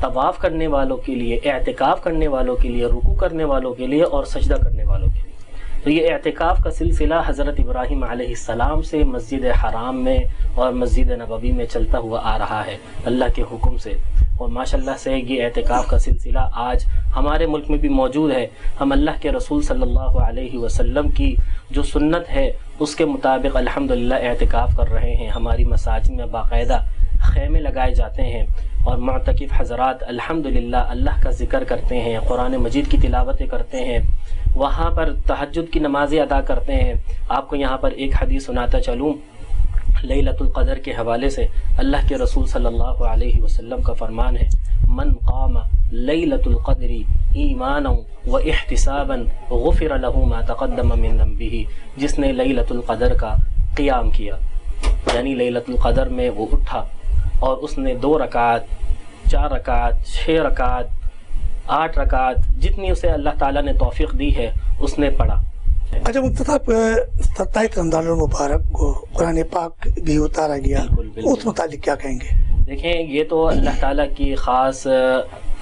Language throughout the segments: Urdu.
طواف کرنے والوں کے لیے، اعتکاف کرنے والوں کے لیے، رکوع کرنے والوں کے لیے اور سجدہ کرنے والوں کے لیے۔ تو یہ اعتکاف کا سلسلہ حضرت ابراہیم علیہ السلام سے مسجد حرام میں اور مسجد نبوی میں چلتا ہوا آ رہا ہے اللہ کے حکم سے، اور ماشاءاللہ سے یہ اعتکاف کا سلسلہ آج ہمارے ملک میں بھی موجود ہے۔ ہم اللہ کے رسول صلی اللہ علیہ وسلم کی جو سنت ہے اس کے مطابق الحمدللہ اعتکاف کر رہے ہیں۔ ہماری مساجد میں باقاعدہ خیمے لگائے جاتے ہیں اور معتکف حضرات الحمدللہ اللہ کا ذکر کرتے ہیں، قرآن مجید کی تلاوتیں کرتے ہیں، وہاں پر تہجد کی نمازیں ادا کرتے ہیں۔ آپ کو یہاں پر ایک حدیث سناتا چلوں لیلۃ القدر کے حوالے سے۔ اللہ کے رسول صلی اللہ علیہ وسلم کا فرمان ہے، من قام لیلۃ القدر ایمانا و احتسابا غفر له ما تقدم من ذنبه، جس نے لیلۃ القدر کا قیام کیا، یعنی لیلۃ القدر میں وہ اٹھا اور اس نے 2 رکعت، 4 رکعت، 6 رکعت، 8 رکعت، جتنی اسے اللہ تعالیٰ نے توفیق دی ہے اس نے پڑھا۔ اچھا مفتی صاحب، 27 رمضان المبارک کو قرآن پاک بھی اتارا گیا، بالکل اس متعلق کیا کہیں گے؟ دیکھیں یہ تو اللہ تعالیٰ کی خاص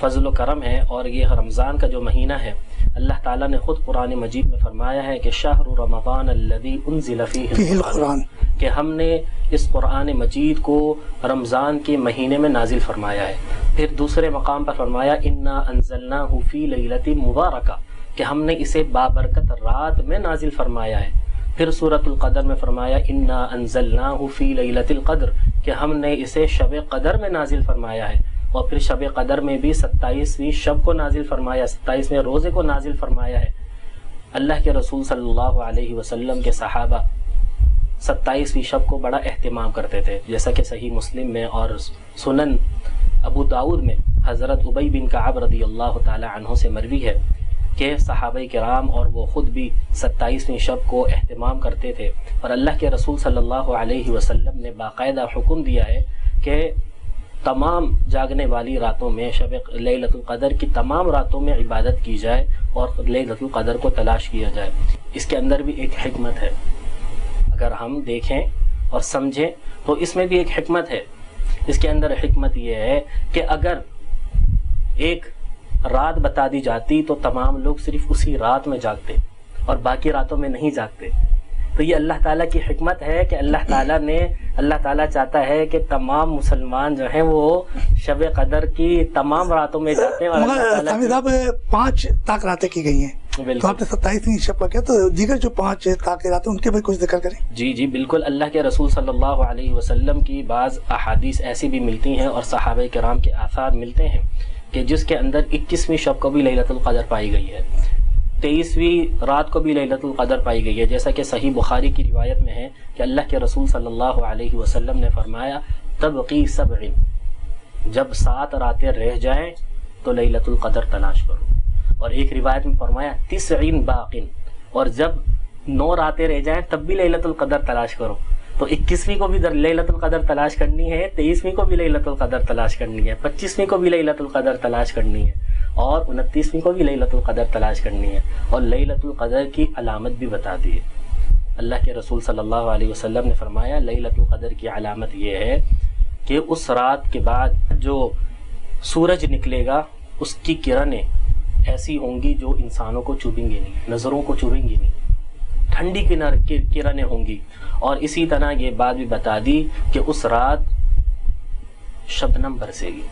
فضل و کرم ہے، اور یہ رمضان کا جو مہینہ ہے اللہ تعالیٰ نے خود قرآن مجید میں فرمایا ہے کہ شہر رمضان الذی انزل فیہ القرآن، کہ ہم نے اس قرآن مجید کو رمضان کے مہینے میں نازل فرمایا ہے۔ پھر دوسرے مقام پر فرمایا انا انزلناہ فی لیلۃ مبارکہ، کہ ہم نے اسے بابرکت رات میں نازل فرمایا ہے۔ پھر سورۃ القدر میں فرمایا انا انزلناہ فی لیلۃ القدر، کہ ہم نے اسے شب قدر میں نازل فرمایا ہے۔ اور پھر شب قدر میں بھی 27ویں شب کو نازل فرمایا، 27ویں روزے کو نازل فرمایا ہے۔ اللہ کے رسول صلی اللہ علیہ وسلم کے صحابہ 27ویں شب کو بڑا اہتمام کرتے تھے، جیسا کہ صحیح مسلم میں اور سنن ابو داؤد میں حضرت ابی بن کعب رضی اللہ تعالی عنہ سے مروی ہے کہ صحابہ کرام اور وہ خود بھی 27ویں شب کو اہتمام کرتے تھے، اور اللہ کے رسول صلی اللہ علیہ وسلم نے باقاعدہ حکم دیا ہے کہ تمام جاگنے والی راتوں میں شب لیلۃ القدر کی تمام راتوں میں عبادت کی جائے اور لیلۃ القدر کو تلاش کیا جائے۔ اس کے اندر بھی ایک حکمت ہے، اگر ہم دیکھیں اور سمجھیں تو اس میں بھی ایک حکمت ہے۔ اس کے اندر حکمت یہ ہے کہ اگر ایک رات بتا دی جاتی تو تمام لوگ صرف اسی رات میں جاگتے اور باقی راتوں میں نہیں جاگتے۔ تو یہ اللہ تعالیٰ کی حکمت ہے کہ اللہ تعالیٰ چاہتا ہے کہ تمام مسلمان جو ہیں وہ شب قدر کی تمام راتوں میں جاتے ہیں۔ اور سامی صاحب 5 طاق راتیں کی گئی ہیں، تو آپ نے 27ویں شب کا کیا، تو دیگر جو 5 طاق راتیں ان کے بھی کچھ ذکر کریں۔ جی بالکل، اللہ کے رسول صلی اللہ علیہ وسلم کی بعض احادیث ایسی بھی ملتی ہیں اور صحابہ کرام کے آثار ملتے ہیں کہ جس کے اندر 21ویں شب کو بھی لیلۃ القدر پائی گئی ہے، 23ویں رات کو بھی لیلۃ القدر پائی گئی ہے، جیسا کہ صحیح بخاری کی روایت میں ہے کہ اللہ کے رسول صلی اللہ علیہ وسلم نے فرمایا تبقی 7، جب 7 راتیں رہ جائیں تو لیلۃ القدر تلاش کرو، اور ایک روایت میں فرمایا 90 باقٍ، اور جب 9 راتیں رہ جائیں تب بھی لیلۃ القدر تلاش کرو۔ تو 21ویں کو بھی لیلۃ القدر تلاش کرنی ہے، 23ویں کو بھی لیلۃ القدر تلاش کرنی ہے، 25ویں کو بھی لیلۃ القدر تلاش کرنی ہے، اور 29ویں کو بھی لیلۃ القدر تلاش کرنی ہے۔ اور لیلۃ القدر کی علامت بھی بتا دی ہے۔ اللہ کے رسول صلی اللہ علیہ وسلم نے فرمایا لیلۃ القدر کی علامت یہ ہے کہ اس رات کے بعد جو سورج نکلے گا اس کی کرنیں ایسی ہوں گی جو انسانوں کو چبھیں گی نہیں، نظروں کو چبھیں گی نہیں، ٹھنڈی کرنیں ہوں گی۔ اور اسی طرح یہ بات بھی بتا دی کہ اس رات شبنم برسے گی۔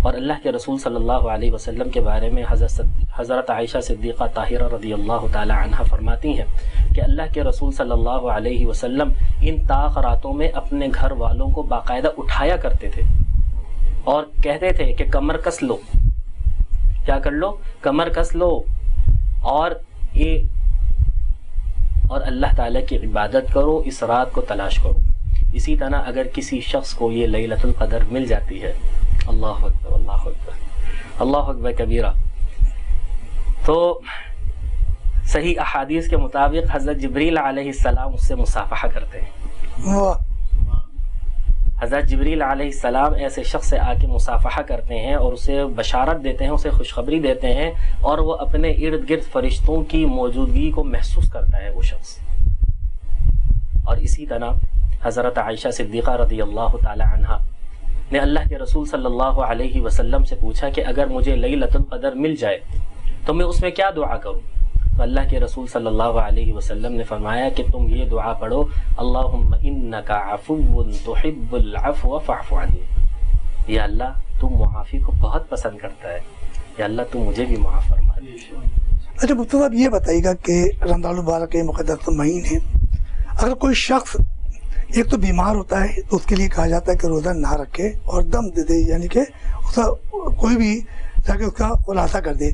اور اللہ کے رسول صلی اللہ علیہ وسلم کے بارے میں حضرت عائشہ صدیقہ طاہرہ رضی اللہ تعالی عنہا فرماتی ہیں کہ اللہ کے رسول صلی اللہ علیہ وسلم ان طاق راتوں میں اپنے گھر والوں کو باقاعدہ اٹھایا کرتے تھے اور کہتے تھے کہ کمر کس لو، کیا کر لو، کمر کس لو، اور اللہ تعالیٰ کی عبادت کرو، اس رات کو تلاش کرو۔ اسی طرح اگر کسی شخص کو یہ لیلۃ القدر مل جاتی ہے، اللہ اکبر اللہ اکبر اللہ اکبر کبیرہ، تو صحیح احادیث کے مطابق حضرت جبریل علیہ السلام اس سے مصافحہ کرتے ہیں۔ حضرت جبریل علیہ السلام ایسے شخص سے آ کے مصافحہ کرتے ہیں اور اسے بشارت دیتے ہیں، اسے خوشخبری دیتے ہیں، اور وہ اپنے ارد گرد فرشتوں کی موجودگی کو محسوس کرتا ہے وہ شخص۔ اور اسی طرح حضرت عائشہ صدیقہ رضی اللہ تعالی عنہا نے اللہ کے رسول صلی اللہ علیہ وسلم سے پوچھا کہ اگر مجھے لیلۃ القدر مل جائے تو میں اس میں کیا دعا کروں؟ تو اللہ کے رسول صلی اللہ علیہ وسلم نے فرمایا کہ تم یہ دعا پڑھو، اللہم انک عفو تحب العفو فاعف عنی، یا اللہ تم معافی کو بہت پسند کرتا ہے، یا اللہ تم مجھے بھی معاف فرما دے۔ اچھا مفتی صاحب یہ بتائیے گا کہ رمضان المبارک کے مقدس مہینے اگر کوئی شخص ایک تو بیمار ہوتا ہے تو اس کے لیے کہا جاتا ہے کہ روزہ نہ رکھے اور دم دے دے، یعنی کہ اس کا کوئی بھی جا کے اس کا خلاصہ کر دے۔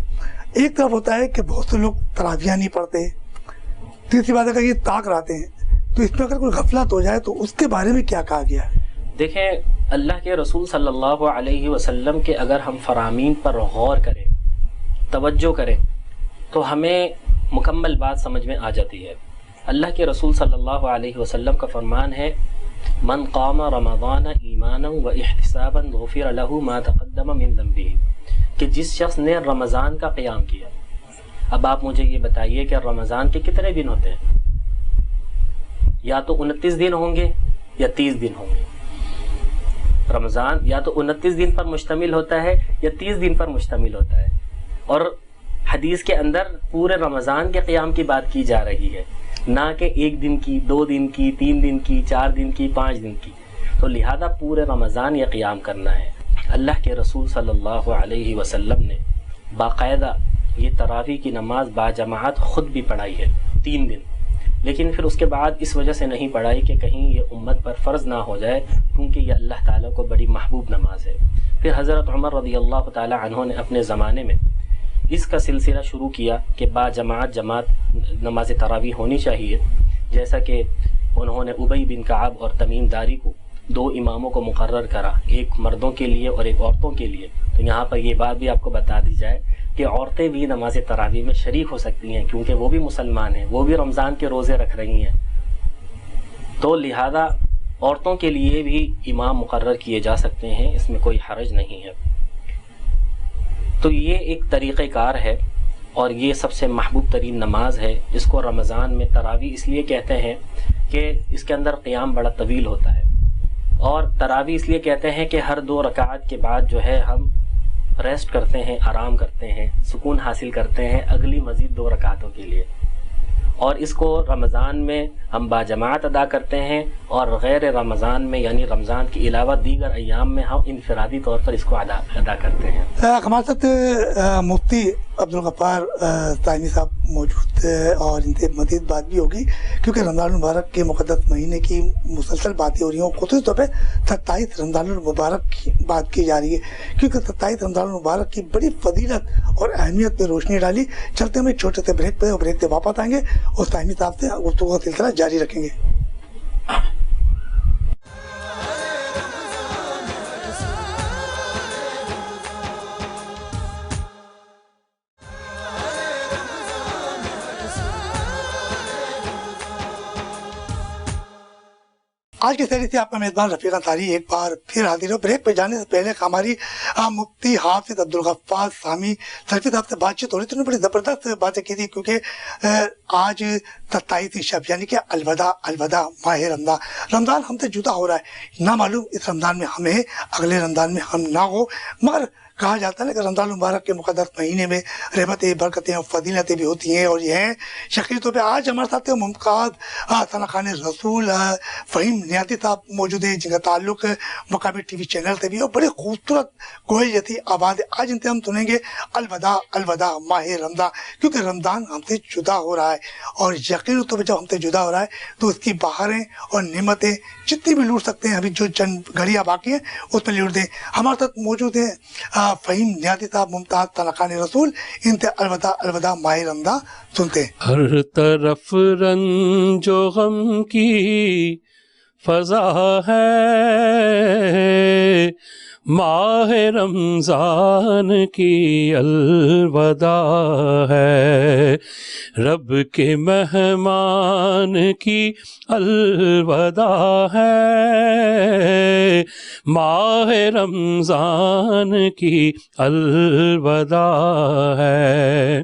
ایک طرف ہوتا ہے کہ بہت سے لوگ تراویحیں نہیں پڑھتے، تیسری بات ہے کہ یہ طاق رہتے ہیں، تو اس میں اگر کوئی غفلت ہو جائے تو اس کے بارے میں کیا کہا گیا ہے؟ دیکھیں اللہ کے رسول صلی اللہ علیہ وسلم کے اگر ہم فرامین پر غور کریں، توجہ کریں، تو ہمیں مکمل بات سمجھ میں آ جاتی ہے۔ اللہ کے رسول صلی اللہ علیہ وسلم کا فرمان ہے من قام رمضان ایمانا و احتسابا غفر له ما تقدم من ذنبه، کہ جس شخص نے رمضان کا قیام کیا۔ اب آپ مجھے یہ بتائیے کہ رمضان کے کتنے دن ہوتے ہیں؟ یا تو 29 دن ہوں گے یا 30 دن ہوں گے۔ رمضان یا تو 29 دن پر مشتمل ہوتا ہے یا 30 دن پر مشتمل ہوتا ہے، اور حدیث کے اندر پورے رمضان کے قیام کی بات کی جا رہی ہے، نہ کہ ایک دن کی، 2 دن کی، 3 دن کی، 4 دن کی، 5 دن کی۔ تو لہذا پورے رمضان یہ قیام کرنا ہے۔ اللہ کے رسول صلی اللہ علیہ وسلم نے باقاعدہ یہ تراویح کی نماز باجماعت خود بھی پڑھائی ہے 3 دن، لیکن پھر اس کے بعد اس وجہ سے نہیں پڑھائی کہ کہیں یہ امت پر فرض نہ ہو جائے، کیونکہ یہ اللہ تعالیٰ کو بڑی محبوب نماز ہے۔ پھر حضرت عمر رضی اللہ تعالی عنہ نے اپنے زمانے میں اس کا سلسلہ شروع کیا کہ جماعت نماز تراویح ہونی چاہیے، جیسا کہ انہوں نے ابی بن کعب اور تمیم داری کو 2 اماموں کو مقرر کرا، ایک مردوں کے لیے اور ایک عورتوں کے لیے۔ تو یہاں پر یہ بات بھی آپ کو بتا دی جائے کہ عورتیں بھی نماز تراویح میں شریک ہو سکتی ہیں، کیونکہ وہ بھی مسلمان ہیں، وہ بھی رمضان کے روزے رکھ رہی ہیں، تو لہذا عورتوں کے لیے بھی امام مقرر کیے جا سکتے ہیں، اس میں کوئی حرج نہیں ہے۔ تو یہ ایک طریقہ کار ہے اور یہ سب سے محبوب ترین نماز ہے۔ اس کو رمضان میں تراویح اس لیے کہتے ہیں کہ اس کے اندر قیام بڑا طویل ہوتا ہے، اور تراویح اس لیے کہتے ہیں کہ ہر 2 رکعت کے بعد جو ہے ہم ریسٹ کرتے ہیں، آرام کرتے ہیں، سکون حاصل کرتے ہیں اگلی مزید 2 رکعتوں کے لیے، اور اس کو رمضان میں ہم باجماعت ادا کرتے ہیں، اور غیر رمضان میں یعنی رمضان کے علاوہ دیگر ایام میں ہم انفرادی طور پر اس کو ادا کرتے ہیں۔ ہمارے ساتھ مفتی عبدالغفار طاہمی صاحب موجود ہے اور ان سے مزید بات بھی ہوگی، کیونکہ رمضان المبارک کے مقدس مہینے کی مسلسل باتیں ہو رہی ہیں، خصوصی طور پہ 27 رمضان المبارک کی بات کی جا رہی ہے، کیونکہ 27 رمضان المبارک کی بڑی فضیلت اور اہمیت پہ روشنی ڈالی۔ چلتے ہم ایک چھوٹے سے بریک پہ، اور بریک سے واپس آئیں گے اور طاہمی صاحب سے گفتگو کا سلسلہ جاری رکھیں گے۔ آج کے سیری سے آپ کا میزبان رفیق انصاری ایک بار پھر حاضر ہو۔ بریک پہ جانے سے پہلے ہماری مفتی حافظ عبدالغفار طاہمی سلفی صاحب سے بات چیت ہو رہی تھی، انہوں نے بڑی زبردست باتیں کی تھی، کیونکہ آج 27 شب یعنی کہ الوداع ماہ رمضان ہم سے جدا ہو رہا ہے۔ نہ معلوم اس رمضان میں ہمیں اگلے رمضان میں ہم نہ ہو، مگر کہا جاتا ہے کہ رمضان المبارک کے مقدس مہینے میں رحمتیں، برکتیں اور فضیلتیں بھی ہوتی ہیں، اور یہ ہیں شخصی طور پہ آج ہمارے ساتھ ممتاز ثنا خان رسول فہیم نیازی صاحب موجود ہیں، جن کا تعلق مقامی ٹی وی چینل سے بھی، اور بڑی خوبصورت کوئل جیسی آواز ہے۔ آج ان سے ہم سنیں گے الوداع ماہ رمضان، کیونکہ رمضان ہم سے جدا ہو رہا ہے، اور یقینی طور پہ جب ہم سے جدا ہو رہا ہے تو اس کی بہاریں اور نعمتیں جتنی بھی لوٹ سکتے ہیں، ابھی جو چند گھڑیاں باقی ہیں اس میں لوٹ دیں۔ ہمارے ساتھ موجود ہیں فہیم نیازی صاحب ممتاز ثنا خان رسول، ان سے الوداع ماہ رمضان سنتے ہیں۔ ہر طرف رنج و غم کی فضا ہے، ماہ رمضان کی الوداع ہے، رب کے مہمان کی الوداع ہے، ماہ رمضان کی الوداع ہے،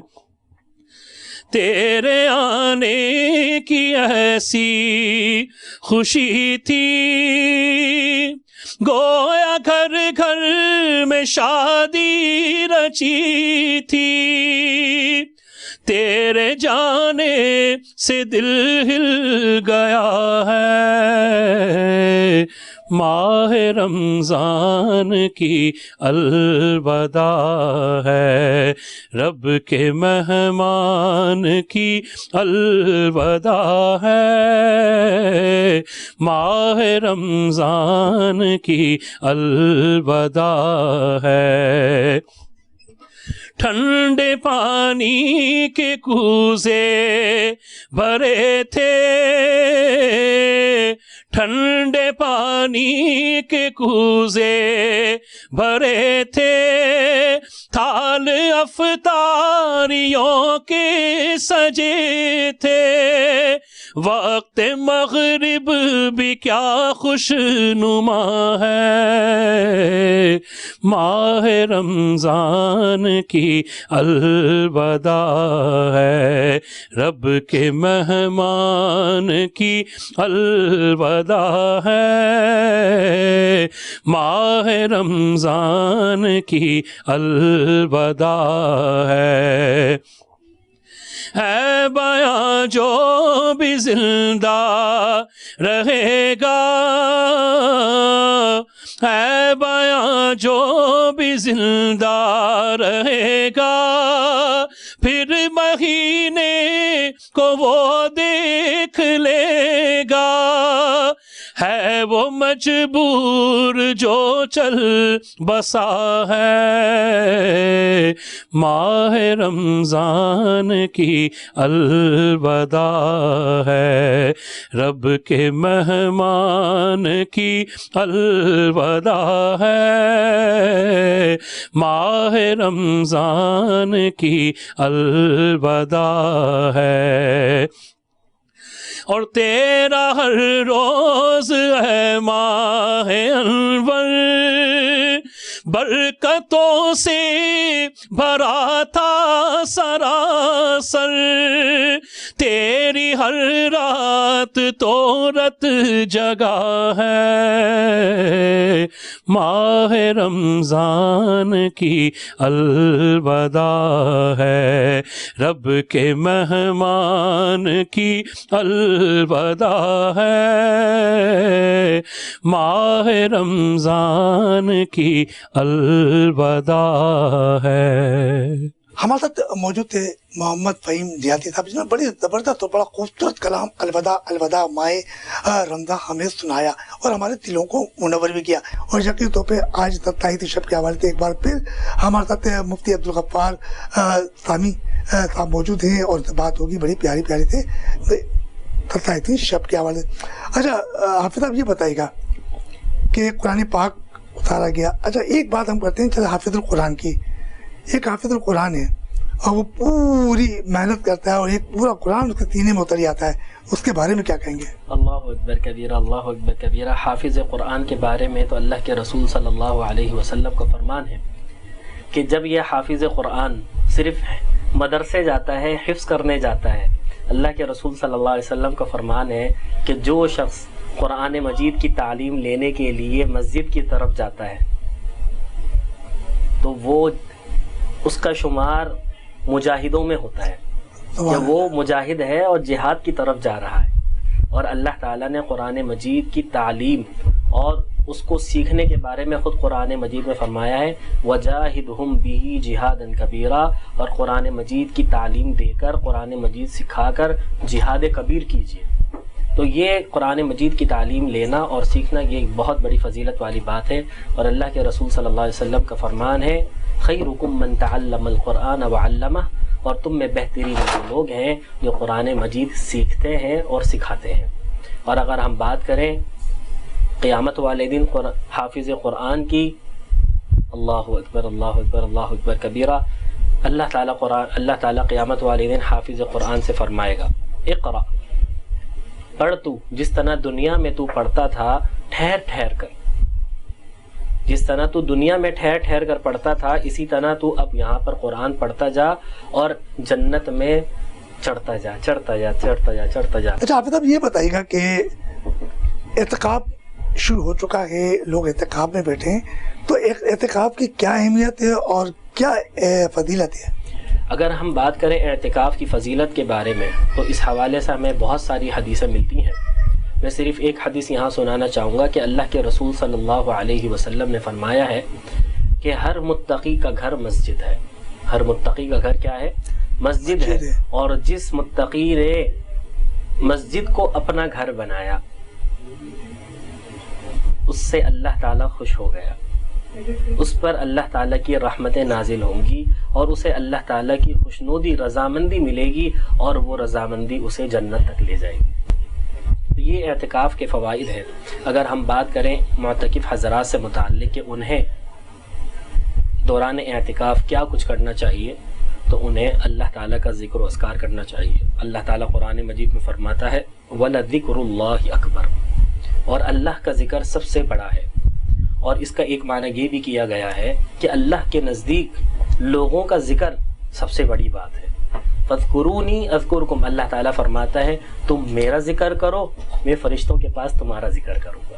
تیرے آنے کی ایسی خوشی تھی گویا گھر گھر میں شادی رچی تھی، تیرے جانے سے دل ہل گیا ہے، ماہ رمضان کی الوداع ہے، رب کے مہمان کی الوداع ہے، ماہ رمضان کی الوداع ہے۔ ٹھنڈے پانی کے کوزے بھرے تھے، ٹھنڈے پانی کے کوزے بھرے تھے، تھال افطاریوں کے سجے تھے، وقت مغرب بھی کیا خوش نما ہے، ماہ رمضان کی الوداع ہے، رب کے مہمان کی الوداع ہے، ماہ رمضان کی الوداع ہے۔ ہے بیاں جو بھی زندہ رہے گا، ہے بیاں جو بھی زندہ رہے گا، پھر مہینے کو وہ دیکھ لے گا، ہے وہ مجبور جو چل بسا ہے، ماہ رمضان کی الوداع ہے، رب کے مہمان کی الوداع ہے، ماہ رمضان کی الوداع ہے۔ اور تیرا ہر روز ہے ماہ انور، برکتوں سے بھرا تھا سراسر، تیری ہر رات تو رت جگا ہے، ماہ رمضان کی الوداع ہے، رب کے مہمان کی الوداع ہے، ماہ رمضان کی الوداع ہے۔ ہمارے ساتھ موجود تھے محمد فہیم دیہاتی صاحب، جنہوں نے بڑی زبردست اور بڑا خوبصورت کلام الوداع الوداع ماہ رمضان ہمیں سنایا اور ہمارے دلوں کو منور بھی کیا۔ اور یقینی طور پہ آج تاحیتی شب کے حوالے سے ایک بار پھر ہمارے ساتھ مفتی عبدالغفار سامی صاحب موجود ہیں اور بات ہوگی بڑی پیاری پیاری سے تاحیتی شب کے حوالے سے۔ اچھا حافظ صاحب یہ بتائیے گا کہ قرآن پاک اتارا گیا، اچھا ایک بات ہم کرتے ہیں چلے حافظ القرآن کی، ایک حافظ القرآن ہے اور وہ پوری محنت کرتا ہے اور ایک پورا قرآن اس کے سینے میں اتر جاتا ہے، اس کے بارے میں کیا کہیں گے؟ اللہ اکبر کبیرہ، اللہ اکبر کبیرہ۔ حافظ قرآن کے بارے میں تو اللہ کے رسول صلی اللہ علیہ وسلم کا فرمان ہے کہ جب یہ حافظ قرآن صرف مدرسے جاتا ہے، حفظ کرنے جاتا ہے، اللہ کے رسول صلی اللہ علیہ وسلم کا فرمان ہے کہ جو شخص قرآن مجید کی تعلیم لینے کے لیے مسجد کی طرف جاتا ہے تو وہ اس کا شمار مجاہدوں میں ہوتا ہے کہ وہ مجاہد ہے اور جہاد کی طرف جا رہا ہے۔ اور اللہ تعالیٰ نے قرآن مجید کی تعلیم اور اس کو سیکھنے کے بارے میں خود قرآن مجید میں فرمایا ہے وَجَاهِدْهُمْ بِهِ جِهَادًا كَبِيرًا، اور قرآن مجید کی تعلیم دے کر، قرآن مجید سکھا کر جہاد کبیر کیجیے۔ تو یہ قرآن مجید کی تعلیم لینا اور سیکھنا یہ ایک بہت بڑی فضیلت والی بات ہے، اور اللہ کے رسول صلی اللہ علیہ وسلم کا فرمان ہے خیرکم من تعلم القرآن وعلمہ، اور تم میں بہترین وہ لوگ ہیں جو قرآن مجید سیکھتے ہیں اور سکھاتے ہیں۔ اور اگر ہم بات کریں قیامت والے دن حافظ قرآن کی، اللہ اکبر اللہ اکبر اللہ اکبر کبیرہ، اللہ تعالیٰ قیامت والے دن حافظ قرآن سے فرمائے گا اقرأ، پڑھ تو جس طرح دنیا میں تو پڑھتا تھا ٹھہر ٹھہر کر، جس طرح تو دنیا میں ٹھہر ٹھہر کر پڑھتا تھا اسی طرح تو اب یہاں پر قرآن پڑھتا جا اور جنت میں چڑھتا جا چڑھتا جا چڑھتا جا چڑھتا جا۔ اچھا آپ صاحب یہ بتائیے گا کہ اعتکاف شروع ہو چکا ہے، لوگ اعتکاف میں بیٹھے ہیں، تو اعتکاف کی کیا اہمیت ہے اور کیا فضیلت ہے؟ اگر ہم بات کریں اعتکاف کی فضیلت کے بارے میں تو اس حوالے سے ہمیں بہت ساری حدیثیں ملتی ہیں. میں صرف ایک حدیث یہاں سنانا چاہوں گا کہ اللہ کے رسول صلی اللہ علیہ وسلم نے فرمایا ہے کہ ہر متقی کا گھر مسجد ہے. ہر متقی کا گھر کیا ہے؟ مسجد ہے. اور جس متقی نے مسجد کو اپنا گھر بنایا اس سے اللہ تعالیٰ خوش ہو گیا، اس پر اللہ تعالیٰ کی رحمتیں نازل ہوں گی اور اسے اللہ تعالیٰ کی خوشنودی رضامندی ملے گی اور وہ رضامندی اسے جنت تک لے جائے گی. تو یہ اعتکاف کے فوائد ہیں. اگر ہم بات کریں معتکف حضرات سے متعلق کہ انہیں دوران اعتکاف کیا کچھ کرنا چاہیے، تو انہیں اللہ تعالیٰ کا ذکر و اذکار کرنا چاہیے. اللہ تعالیٰ قرآن مجید میں فرماتا ہے وَلَذِكْرُ اللَّهِ أَكْبَرُ، اور اللہ کا ذکر سب سے بڑا ہے. اور اس کا ایک معنی یہ بھی کیا گیا ہے کہ اللہ کے نزدیک لوگوں کا ذکر سب سے بڑی بات ہے. فَاذْكُرُونِي أَذْكُرْكُمْ، اللہ تعالیٰ فرماتا ہے تم میرا ذکر کرو، میں فرشتوں کے پاس تمہارا ذکر کروں گا.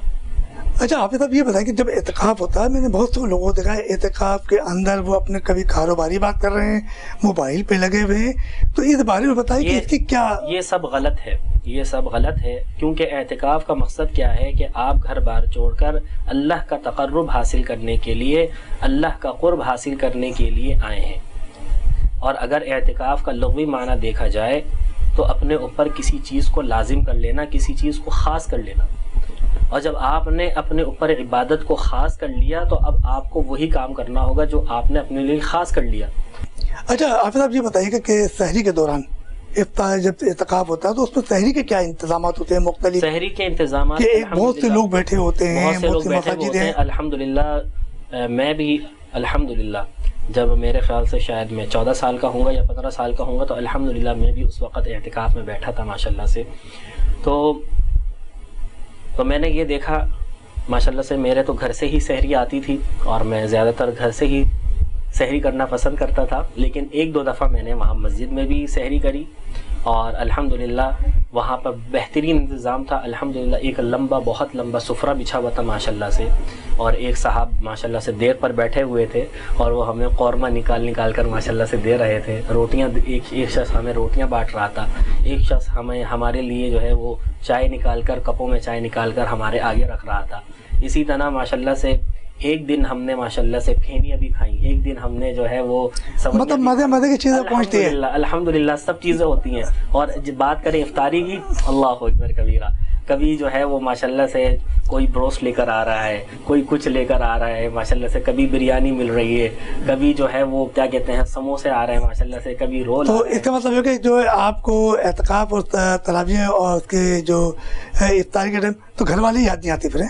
اچھا حافظ صاحب یہ بتائیں کہ جب اعتکاف ہوتا ہے، میں نے بہت سے لوگوں کو دیکھا ہے اعتکاف کے اندر وہ اپنے کبھی کاروباری بات کر رہے ہیں، موبائل پہ لگے ہوئے ہیں، تو اس بارے میں بتائیں کہ اس کی کیا؟ یہ سب غلط ہے، یہ سب غلط ہے، کیونکہ اعتکاف کا مقصد کیا ہے کہ آپ گھر بار چھوڑ کر اللہ کا تقرب حاصل کرنے کے لیے، اللہ کا قرب حاصل کرنے کے لیے آئے ہیں. اور اگر اعتکاف کا لغوی معنی دیکھا جائے تو اپنے اوپر کسی چیز کو لازم کر لینا، کسی چیز کو خاص کر لینا. اور جب آپ نے اپنے اوپر عبادت کو خاص کر لیا تو اب آپ کو وہی کام کرنا ہوگا جو آپ نے اپنے لیے خاص کر لیا. اچھا حافظ صاحب یہ بتائیے کہ سحری کے دوران افطار جب اعتکاف ہوتا ہے تو اس میں سحری کے کیا انتظامات ہوتے ہیں مختلف؟ سحری کے انتظامات کہ بہت سے لوگ بیٹھے ہوتے ہیں، بہت سے لوگ بیٹھے ہوتے ہیں. الحمدللہ میں بھی الحمدللہ جب میرے خیال سے شاید میں 14 سال کا ہوں گا یا 15 سال کا ہوں گا تو الحمدللہ میں بھی اس وقت اعتکاف میں بیٹھا تھا ماشاءاللہ سے. تو میں نے یہ دیکھا ماشاءاللہ سے میرے تو گھر سے ہی سحری آتی تھی اور میں زیادہ تر گھر سے ہی سحری کرنا پسند کرتا تھا. لیکن ایک دو دفعہ میں نے وہاں مسجد میں بھی سحری کری اور الحمدللہ وہاں پر بہترین انتظام تھا. الحمدللہ ایک بہت لمبا سفرہ بچھا ہوا تھا ماشاءاللہ سے، اور ایک صاحب ماشاءاللہ سے دیر پر بیٹھے ہوئے تھے اور وہ ہمیں قورمہ نکال کر ماشاءاللہ سے دے رہے تھے. روٹیاں ایک شخص ہمیں روٹیاں بانٹ رہا تھا، ایک شخص ہمارے لیے جو ہے وہ چائے نکال کر کپوں میں چائے نکال کر ہمارے آگے رکھ رہا تھا. اسی طرح ماشاءاللہ سے ایک دن ہم نے ماشاءاللہ سے پھینیاں بھی کھائیں، ایک دن ہم نے جو ہے وہ مطلب مزے کی چیزیں پہنچتی ہیں. الحمدللہ سب چیزیں ہوتی ہیں. اور جب بات کریں افطاری کی، اللہ اکبر کبیرہ، کبھی جو ہے وہ ماشاءاللہ سے کوئی بروسٹ لے کر آ رہا ہے، کوئی کچھ لے کر آ رہا ہے ماشاءاللہ سے، کبھی بریانی مل رہی ہے، کبھی جو ہے وہ کیا کہتے ہیں سموسے آ رہے ہیں ماشاءاللہ سے، کبھی رول. تو اس کا مطلب ہے کہ جو آپ کو اعتکاف اور تراویح اور اس کے جو افطاری کے ٹائم تو گھر والے یاد نہیں آتے پھر؟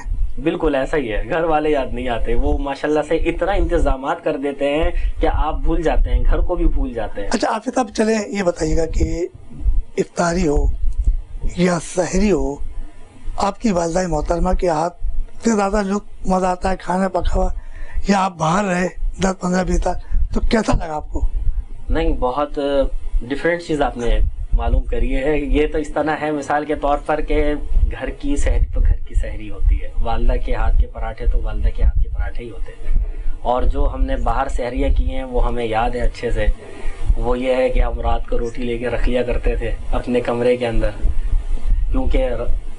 بالکل ایسا ہی ہے، گھر والے یاد نہیں آتے. وہ ماشاءاللہ سے اتنا انتظامات کر دیتے ہیں کہ آپ بھول جاتے ہیں، گھر کو بھی بھول جاتے ہیں. اچھا آپ صاحب چلیں یہ بتائیے گا کہ افطاری ہو یا سحری ہو، آپ کی والدہ محترمہ کے ہاتھ سے زیادہ لطف مزہ آتا ہے کھانا پکا ہوا، یا آپ باہر رہے 10-15-20 سال تو کیسا لگا آپ کو؟ نہیں، بہت ڈفرینٹ چیز آپ نے معلوم کری ہے. یہ تو اس طرح ہے مثال کے طور پر کہ گھر کی سحری تو گھر کی سحری ہوتی ہے، والدہ کے ہاتھ کے پراٹھے تو والدہ کے ہاتھ کے پراٹھے ہی ہوتے ہیں. اور جو ہم نے باہر سحریاں کی ہیں وہ ہمیں یاد ہے اچھے سے. وہ یہ ہے کہ ہم رات کو روٹی لے کے رکھ لیا کرتے تھے اپنے کمرے کے اندر، کیونکہ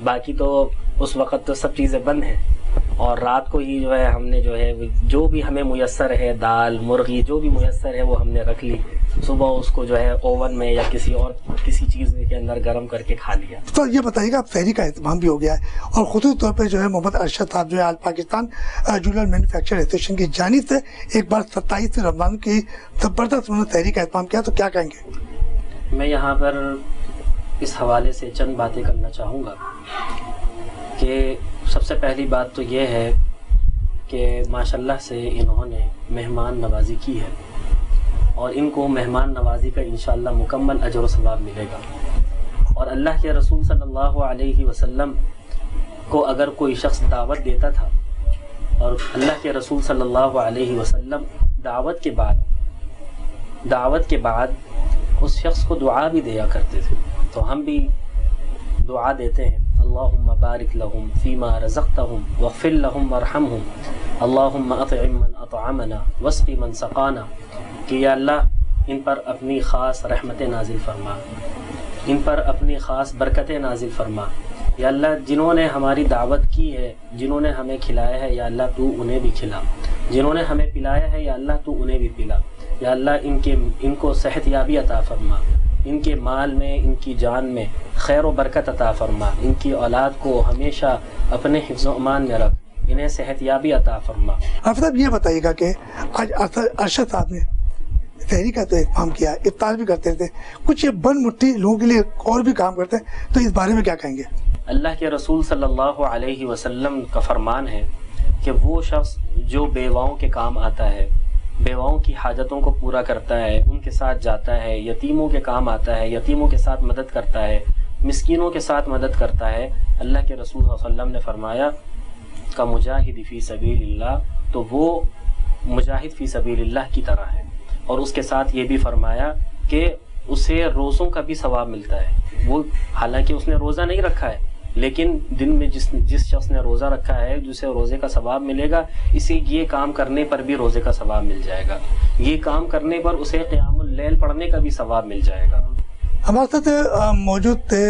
باقی تو اس وقت تو سب چیزیں بند ہیں، اور رات کو ہی جو ہے ہم نے جو ہے جو بھی ہمیں میسر ہے، دال مرغی جو بھی میسر ہے وہ ہم نے رکھ لی. صبح اس کو جو ہے اوون میں یا کسی چیز کے اندر گرم کر کے کھا لیا. تو یہ بتائیے گا اب سحری کا اہتمام بھی ہو گیا ہے، اور خصوصی طور پہ جو ہے محمد ارشد صاحب جو ہے آل پاکستان جولر مینوفیکچر ایسوسیشن کی جانب سے ایک بار 27 رمضان کی زبردست انہوں نے سحری کا اہتمام کیا، تو کیا کہیں گے؟ میں یہاں پر اس حوالے سے چند باتیں کرنا چاہوں گا کہ سب سے پہلی بات تو یہ ہے کہ ماشاءاللہ سے انہوں نے مہمان نوازی کی ہے اور ان کو مہمان نوازی کا انشاءاللہ مکمل اجر و ثواب ملے گا. اور اللہ کے رسول صلی اللہ علیہ وسلم کو اگر کوئی شخص دعوت دیتا تھا اور اللہ کے رسول صلی اللہ علیہ وسلم دعوت کے بعد اس شخص کو دعا بھی دیا کرتے تھے، تو ہم بھی دعا دیتے ہیں اللہم بارک لہم فیما رزقتہم واغفر لہم وارحمہم اللہم اطعم من اطعمنا واسقی من سقانا، کہ یا اللہ ان پر اپنی خاص رحمت نازل فرما، ان پر اپنی خاص برکت نازل فرما۔ یا اللہ جنہوں نے ہماری دعوت کی ہے، جنہوں نے ہمیں کھلایا ہے، یا اللہ تو انہیں بھی کھلا، جنہوں نے ہمیں پلایا ہے یا اللہ تو انہیں بھی پلا۔ یا اللہ ان کو صحت یابی عطا فرما، ان کے مال میں، ان کی جان میں خیر و برکت عطا فرما، ان کی اولاد کو ہمیشہ اپنے حفظ و امان میں رکھ، انہیں صحت یابی عطا فرما۔ آپ صاحب یہ بتائیے گا کہ آج ارشد صاحب نے تحریک کا تو اہتمام کیا، افطار بھی کرتے تھے، کچھ یہ بن مٹھی لوگوں کے لیے اور بھی کام کرتے ہیں، تو اس بارے میں کیا کہیں گے؟ اللہ کے رسول صلی اللہ علیہ وسلم کا فرمان ہے کہ وہ شخص جو بیواؤں کے کام آتا ہے، بیواؤں کی حاجتوں کو پورا کرتا ہے، ان کے ساتھ جاتا ہے، یتیموں کے کام آتا ہے، یتیموں کے ساتھ مدد کرتا ہے، مسکینوں کے ساتھ مدد کرتا ہے، اللہ کے رسول صلی اللہ علیہ وسلم نے فرمایا کا مجاہد فی سبیل اللہ، تو وہ مجاہد فی سبیل اللہ کی طرح ہے۔ اور اس کے ساتھ یہ بھی فرمایا کہ اسے روزوں کا بھی ثواب ملتا ہے۔ وہ حالانکہ اس نے روزہ نہیں رکھا ہے، لیکن دن میں جس شخص نے روزہ رکھا ہے جسے روزے کا ثواب ملے گا، اسے یہ کام کرنے پر بھی روزے کا ثواب مل جائے گا، یہ کام کرنے پر اسے قیام اللیل پڑھنے کا بھی ثواب مل جائے گا۔ ہمارے ساتھ موجود تھے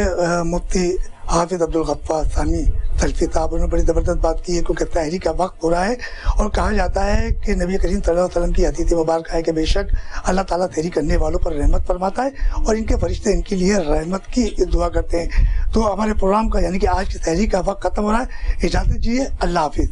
مفتی حافظ عبدالغفار ثانی سلفی صاحب، انہوں نے بڑی زبردست بات کی ہے کیونکہ تحریک کا وقت ہو رہا ہے، اور کہا جاتا ہے کہ نبی کریم صلی اللہ علیہ وسلم کی حدیث مبارکہ ہے کہ بے شک اللہ تعالیٰ تحریک کرنے والوں پر رحمت فرماتا ہے، اور ان کے فرشتے ان کے لیے رحمت کی دعا کرتے ہیں۔ تو ہمارے پروگرام کا یعنی کہ آج کی تحریک کا وقت ختم ہو رہا ہے، اجازت دیجیے، اللہ حافظ۔